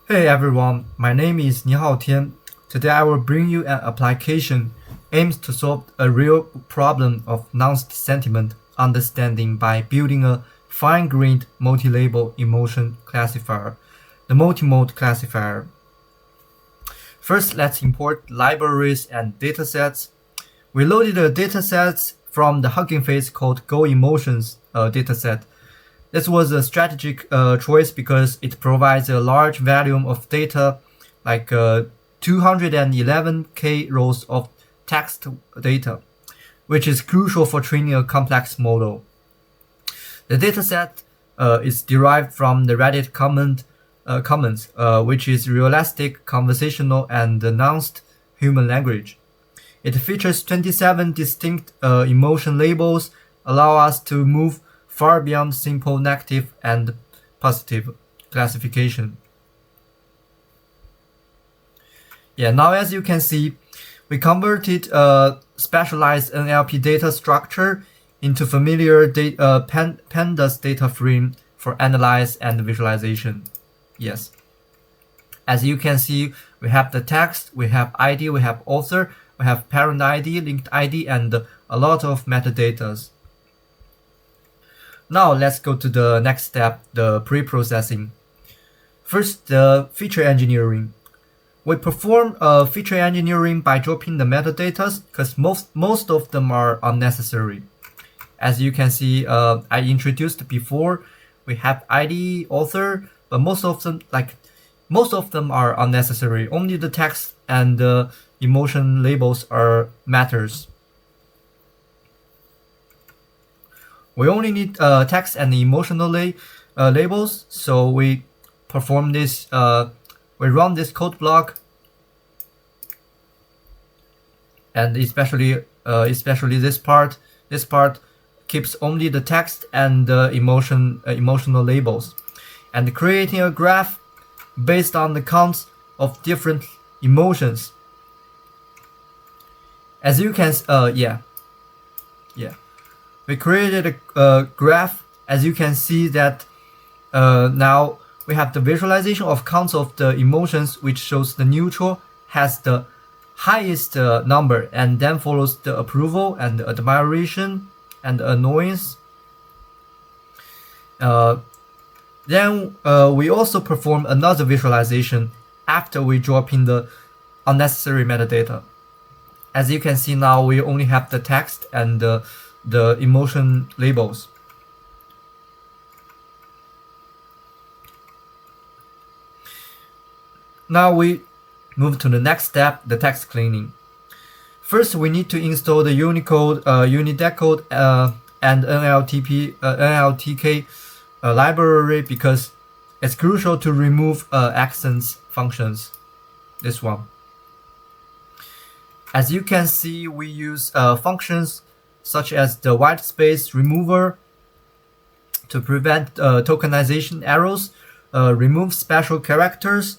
Hey everyone, my name is Nihao Tian. Today I will bring you an application aims to solve a real problem of nuanced sentiment understanding by building a fine-grained multi-label emotion classifier, the multimode classifier. First, let's import libraries and datasets. We loaded the datasets from the Hugging Face called Go Emotions dataset. This was a strategic choice because it provides a large volume of data, like 211K rows of text data, which is crucial for training a complex model. The dataset is derived from the Reddit comments, which is realistic, conversational, and nuanced human language. It features 27 distinct emotion labels, allow us to move far beyond simple negative and positive classification. Now as you can see, we converted a specialized NLP data structure into familiar pandas data frame for analyze and visualization. Yes. As you can see, we have the text, we have ID, we have author, we have parent ID, linked ID, and a lot of metadata. Now let's go to the next step, the pre-processing. First, the feature engineering. We perform feature engineering by dropping the metadata because most of them are unnecessary. As you can see, I introduced before, we have ID, author, but most of them are unnecessary. Only the text and the emotion labels are matters. We only need text and emotional labels, so we perform this. We run this code block, and especially this part. This part keeps only the text and the emotional labels, and creating a graph based on the counts of different emotions. As you can, we created a graph. As you can see that now we have the visualization of counts of the emotions, which shows the neutral has the highest number, and then follows the approval and admiration and annoyance. Then we also perform another visualization after we drop in the unnecessary metadata. As you can see now, we only have the text and the emotion labels. Now we move to the next step, the text cleaning. First, we need to install the Unicode, Unidecode, and NLTK library because it's crucial to remove accents functions. This one. As you can see, we use functions such as the white space remover to prevent tokenization errors, remove special characters,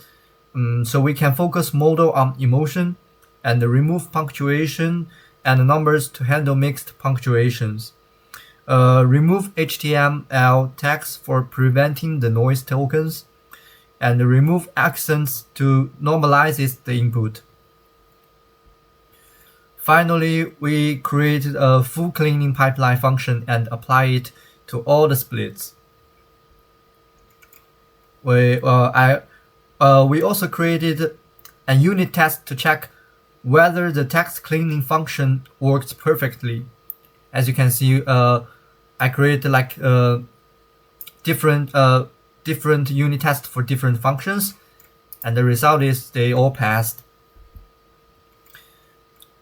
so we can focus model on emotion, and remove punctuation and numbers to handle mixed punctuations. Remove HTML text for preventing the noise tokens, and remove accents to normalize the input. Finally, we created a full cleaning pipeline function and apply it to all the splits. We also created a unit test to check whether the text cleaning function works perfectly. As you can see, I created like different unit tests for different functions, and the result is they all passed.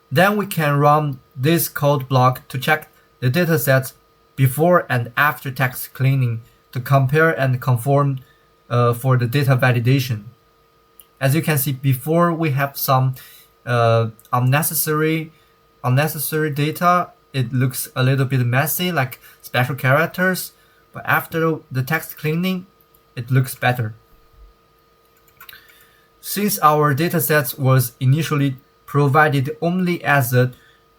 Then we can run this code block to check the datasets before and after text cleaning to compare and conform for the data validation. As you can see, before we have some unnecessary data. It looks a little bit messy, like special characters, but after the text cleaning, it looks better. Since our datasets was initially provided only as a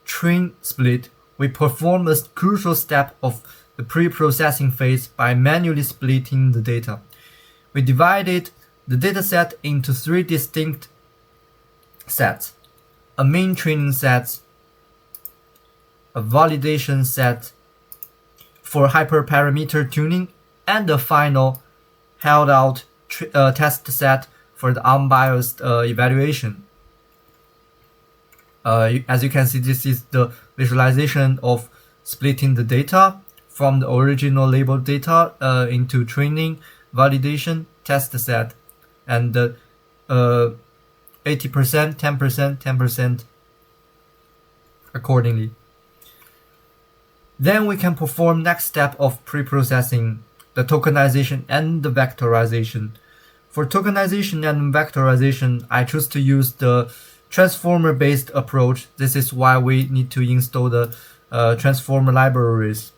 train split, we perform a crucial step of the pre-processing phase by manually splitting the data. We divided the dataset into 3 distinct sets: a main training set, a validation set for hyperparameter tuning, and the final held out test set for the unbiased evaluation. As you can see, this is the visualization of splitting the data from the original labeled data into training, validation, test set, and 80%, 10%, 10% accordingly. Then we can perform next step of pre-processing, the tokenization and the vectorization. For tokenization and vectorization, I choose to use the transformer-based approach. This is why we need to install the transformer libraries.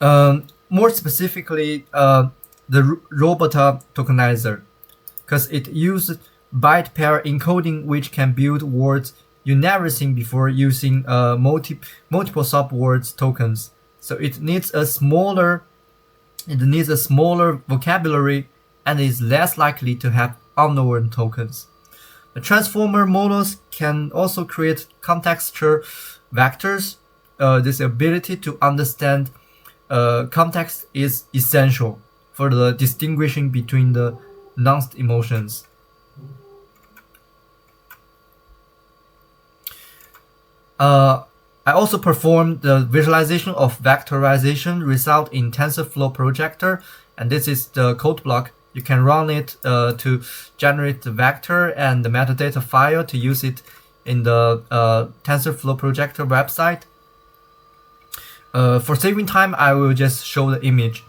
More specifically, the Robota tokenizer, because it uses byte pair encoding, which can build words you never seen before using multiple subwords tokens. So it needs a smaller vocabulary and is less likely to have unknown tokens. The transformer models can also create contextual vectors. This ability to understand context is essential for the distinguishing between the nuanced emotions. I also performed the visualization of vectorization result in TensorFlow projector, and this is the code block. You can run it to generate the vector and the metadata file to use it in the TensorFlow projector website. For saving time, I will just show the image.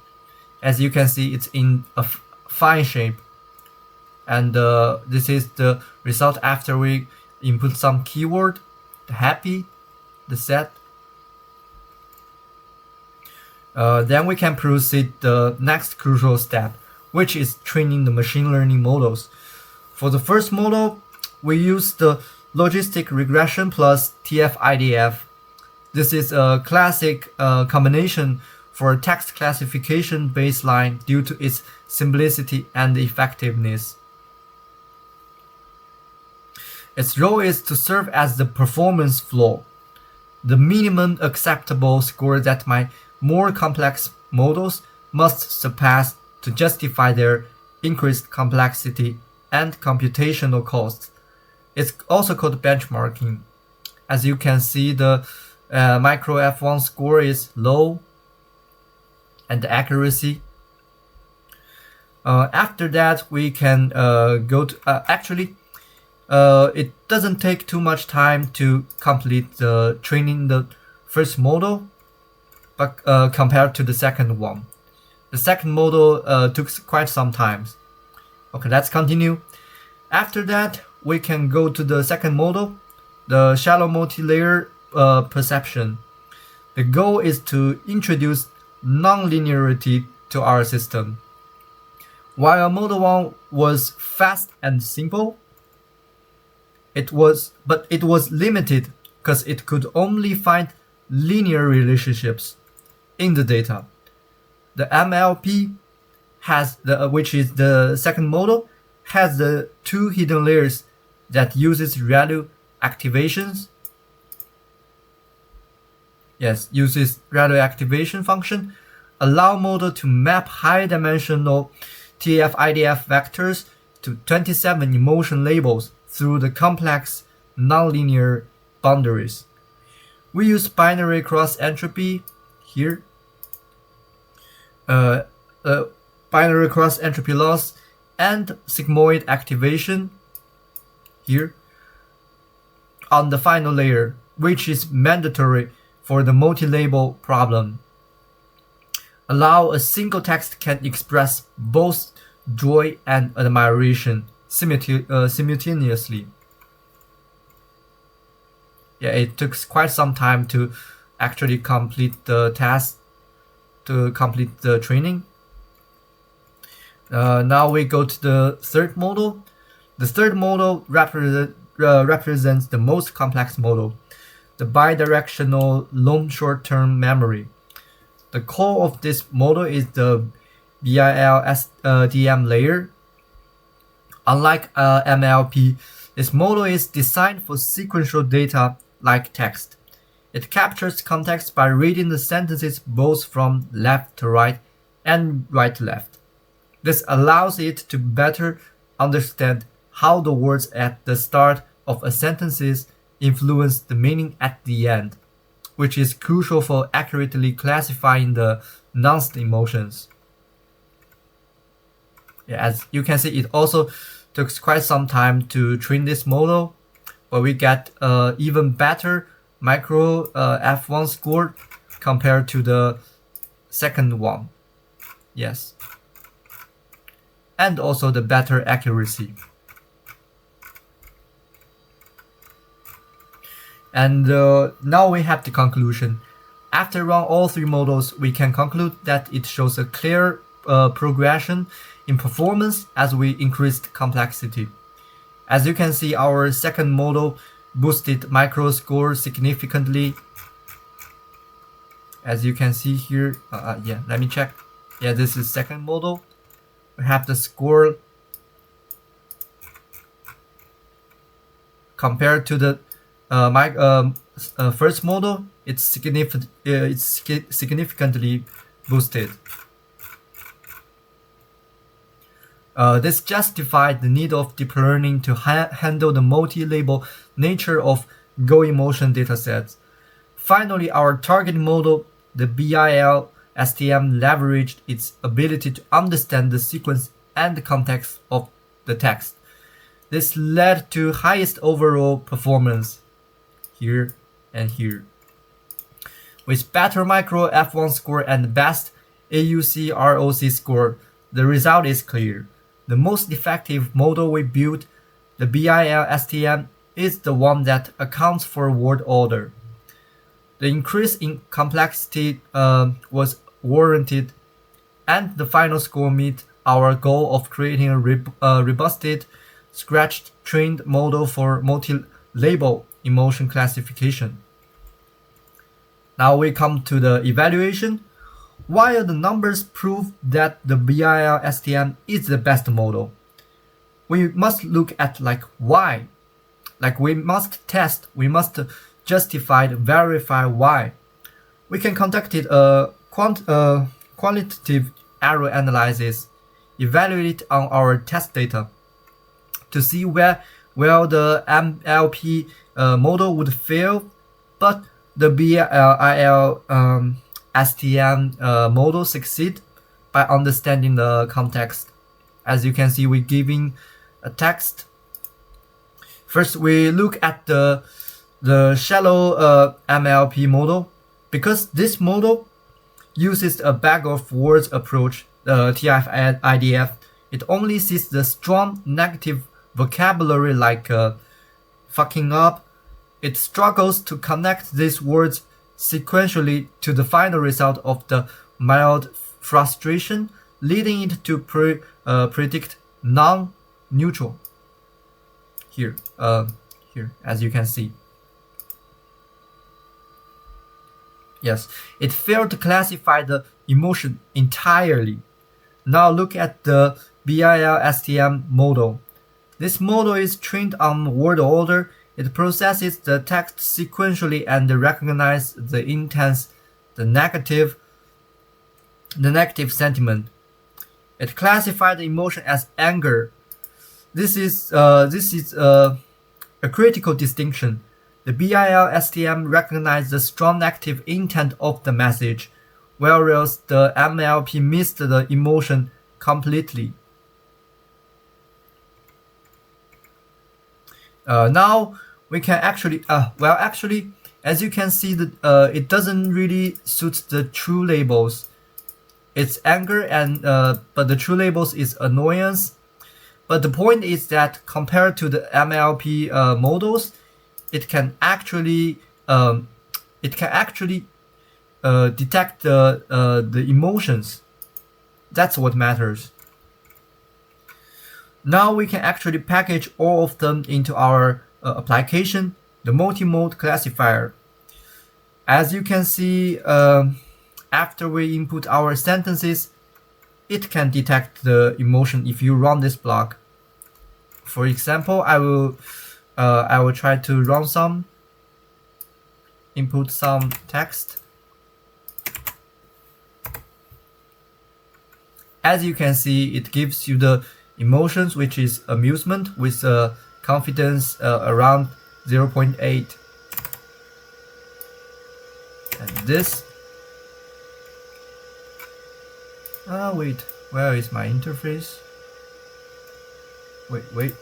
As you can see, it's in a fine shape, and this is the result after we input some keyword, the happy, the sad. Then we can proceed the next crucial step, which is training the machine learning models. For the first model, we use the logistic regression plus TF-IDF. This is a classic combination for text classification baseline due to its simplicity and effectiveness. Its role is to serve as the performance floor, the minimum acceptable score that my more complex models must surpass to justify their increased complexity and computational costs. It's also called benchmarking. As you can see, the micro F1 score is low, and the accuracy. After that, we can go to it doesn't take too much time to complete the training the first model, but compared to the second one. The second model took quite some time. Okay, let's continue. After that, we can go to the second model, the shallow multi-layer perception. The goal is to introduce non-linearity to our system. While model 1 was fast and simple, it was limited because it could only find linear relationships in the data. The MLP has which is the second model, has the 2 hidden layers that uses ReLU activations. Yes, uses ReLU activation function, allow model to map high-dimensional TF-IDF vectors to 27 emotion labels through the complex nonlinear boundaries. We use binary cross entropy here, binary cross entropy loss, and sigmoid activation here on the final layer, which is mandatory for the multi-label problem. Allow a single text can express both joy and admiration simultaneously. Yeah, it took quite some time to actually complete the task, to complete the training. Now we go to the third model. The third model represents the most complex model, the bidirectional long short-term memory. The core of this model is the BIL-STM layer. Unlike NLP, this model is designed for sequential data like text. It captures context by reading the sentences both from left to right and right to left. This allows it to better understand how the words at the start of a sentence influence the meaning at the end, which is crucial for accurately classifying the nuanced emotions. Yeah, as you can see, it also took quite some time to train this model, but we get even better micro F1 score compared to the second one. Yes. And also the better accuracy. And now we have the conclusion. After running all three models, we can conclude that it shows a clear progression in performance as we increased complexity. As you can see, our second model boosted micro score significantly. As you can see here, yeah, let me check. Yeah, this is second model. We have the score compared to the first model. It's significantly boosted. This justified the need of deep learning to handle the multi-label nature of Go emotion datasets. Finally, our target model, the BIL-STM, leveraged its ability to understand the sequence and the context of the text. This led to highest overall performance here and here. With better micro F1 score and best AUC ROC score, the result is clear. The most effective model we built, the BIL-STM, is the one that accounts for word order. The increase in complexity was warranted, and the final score met our goal of creating a robust, scratch-trained model for multi-label emotion classification. Now we come to the evaluation. While the numbers prove that the BIL-STM is the best model, we must look at why. We must test, we must justify, verify why. We can conduct a qualitative error analysis, evaluate on our test data to see where the NLP model would fail, but the BIL-STM model succeed by understanding the context. As you can see, we're giving a text. First, we look at the shallow NLP model. Because this model uses a bag of words approach, TF-IDF, it only sees the strong negative vocabulary like fucking up. It struggles to connect these words sequentially to the final result of the mild frustration, leading it to predict non-neutral. Here, as you can see. Yes, it failed to classify the emotion entirely. Now look at the BIL-STM model. This model is trained on word order. It processes the text sequentially and recognizes the intense, the negative sentiment. It classifies the emotion as anger. This is a critical distinction. The BIL-STM recognizes the strong negative intent of the message, whereas the NLP missed the emotion completely. Now we can actually, as you can see, it doesn't really suit the true labels. It's anger, and but the true labels is annoyance. But the point is that compared to the NLP models, it can actually detect the emotions. That's what matters. Now we can actually package all of them into our application, the multi-mode classifier. As you can see, after we input our sentences, it can detect the emotion if you run this block. For example, I will try to run some, input some text. As you can see, it gives you the emotions, which is amusement, with confidence around 0.8. And this, wait, where is my interface? Wait.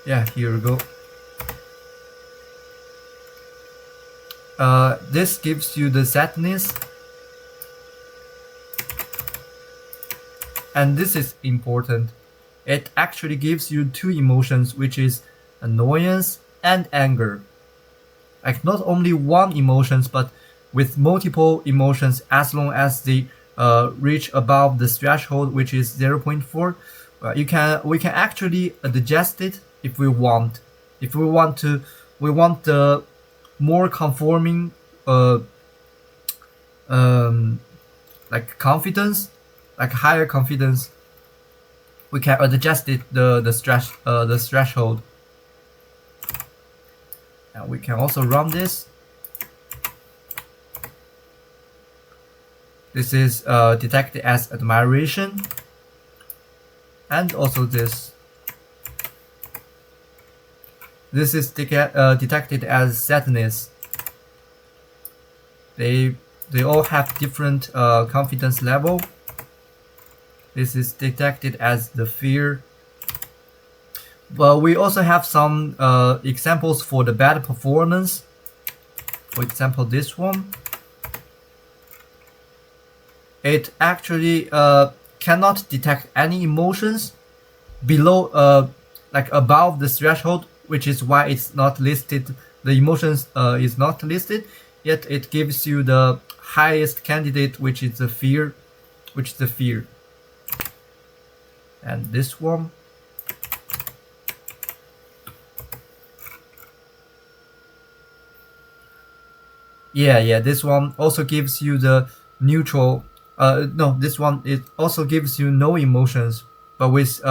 Yeah, here we go. This gives you the sadness. And this is important. It actually gives you two emotions, which is annoyance and anger. Like not only one emotions, but with multiple emotions, as long as they reach above the threshold, which is 0.4. We can actually adjust it if we want. If we want the more conforming like confidence, like higher confidence, we can adjust it the threshold. And we can also run this. This is detected as admiration, and also this. This is detected as sadness. They all have different confidence level. This is detected as the fear. But we also have some examples for the bad performance. For example, this one. It actually cannot detect any emotions below, like above the threshold, which is why it's not listed. The emotions is not listed, yet it gives you the highest candidate, which is the fear, And this one. Yeah, this one also gives you the neutral. No, this one, it also gives you no emotions, but with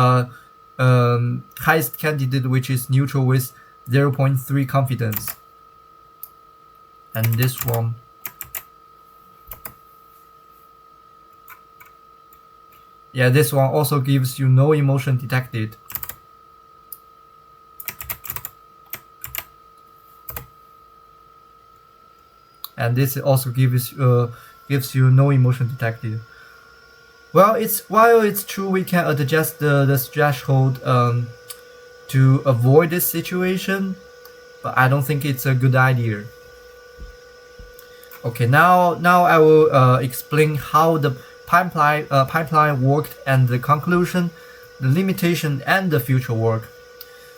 highest candidate, which is neutral with 0.3 confidence. And this one. Yeah, this one also gives you no emotion detected. And this also gives you no emotion detected. Well, while it's true we can adjust the threshold to avoid this situation, but I don't think it's a good idea. Okay, now I will explain how the pipeline worked and the conclusion, the limitation, and the future work.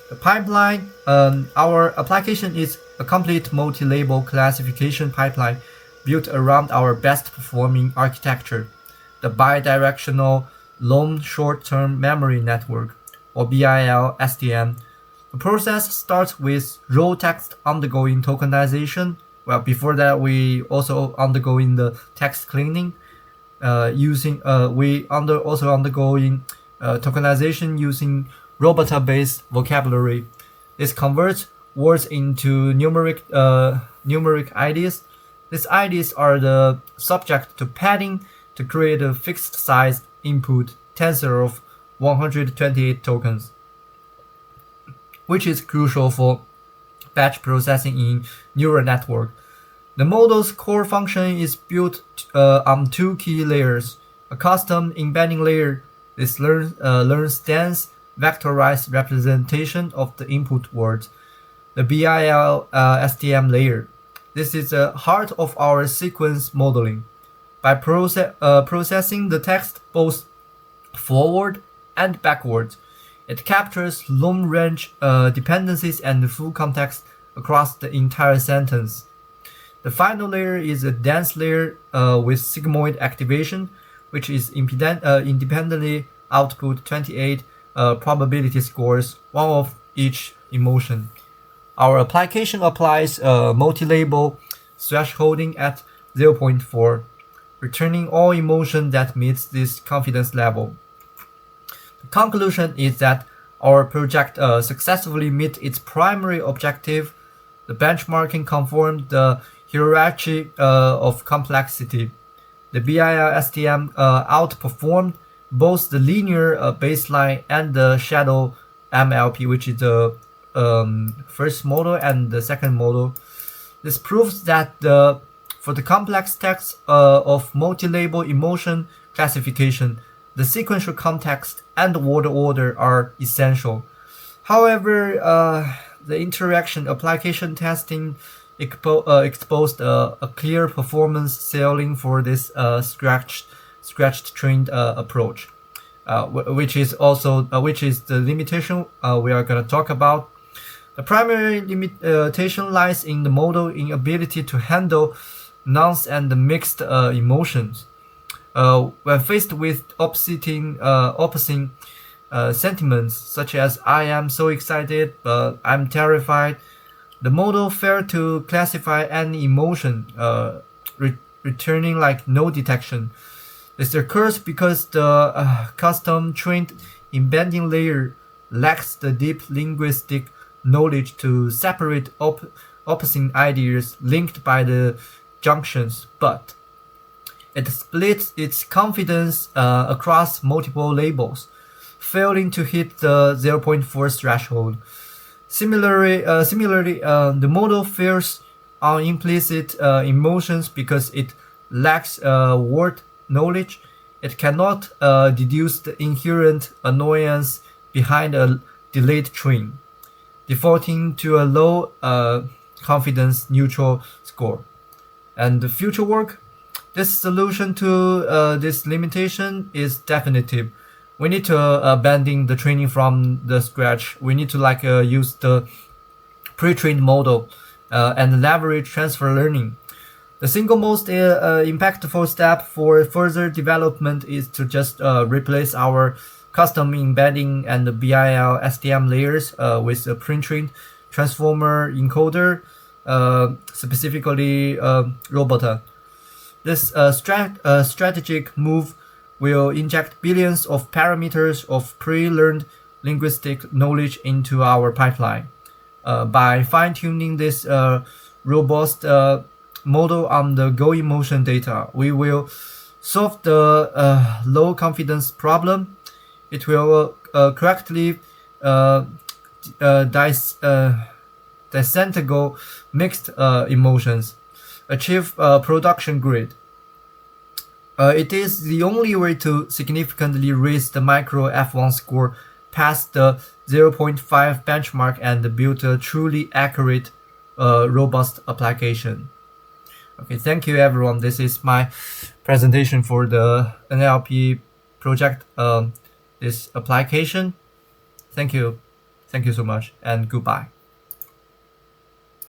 The pipeline, our application is a complete multi-label classification pipeline built around our best performing architecture, the bidirectional long short-term memory network, or BIL-STM. The process starts with raw text undergoing tokenization. Well, before that we also undergoing the text cleaning. Also undergoing tokenization using Robota-based vocabulary. This converts words into numeric IDs. These IDs are the subject to padding to create a fixed size input tensor of 128 tokens, which is crucial for batch processing in neural network. The model's core function is built on two key layers: a custom embedding layer. This learns dense vectorized representation of the input word. The BIL-STM layer. This is the heart of our sequence modeling. By processing the text both forward and backward, it captures long-range dependencies and full context across the entire sentence. The final layer is a dense layer with sigmoid activation, which is independently output 28 probability scores, one of each emotion. Our application applies multi-label thresholding at 0.4. returning all emotion that meets this confidence level. The conclusion is that our project successfully met its primary objective. The benchmarking conformed the hierarchy of complexity. The BIL-STM outperformed both the linear baseline and the shadow MLP, which is the first model and the second model. This proves that for the complex text of multi-label emotion classification, the sequential context and word order are essential. However, the interaction application testing exposed a clear performance ceiling for this scratched trained approach, which is the limitation we are going to talk about. The primary limitation lies in the model inability to handle nuanced and mixed emotions. When faced with opposing sentiments such as "I am so excited," but "I'm terrified," the model failed to classify any emotion, returning like no detection. This occurs because the custom-trained embedding layer lacks the deep linguistic knowledge to separate opposing ideas linked by the junctions, but it splits its confidence across multiple labels, failing to hit the 0.4 threshold. Similarly, the model fails on implicit emotions because it lacks word knowledge. It cannot deduce the inherent annoyance behind a delayed train, defaulting to a low confidence neutral score. And the future work, this solution to this limitation is definitive. We need to abandon the training from the scratch. We need to use the pre-trained model and leverage transfer learning. The single most impactful step for further development is to just replace our custom embedding and the BIL-STM layers with a pre-trained transformer encoder, specifically Robota. This strategic move will inject billions of parameters of pre-learned linguistic knowledge into our pipeline. By fine-tuning this robust model on the Go emotion data, we will solve the low confidence problem. It will correctly disentangle mixed emotions, achieve production grade. It is the only way to significantly raise the micro F1 score past the 0.5 benchmark and build a truly accurate, robust application. Okay, thank you everyone. This is my presentation for the NLP project, this application. Thank you so much, and goodbye.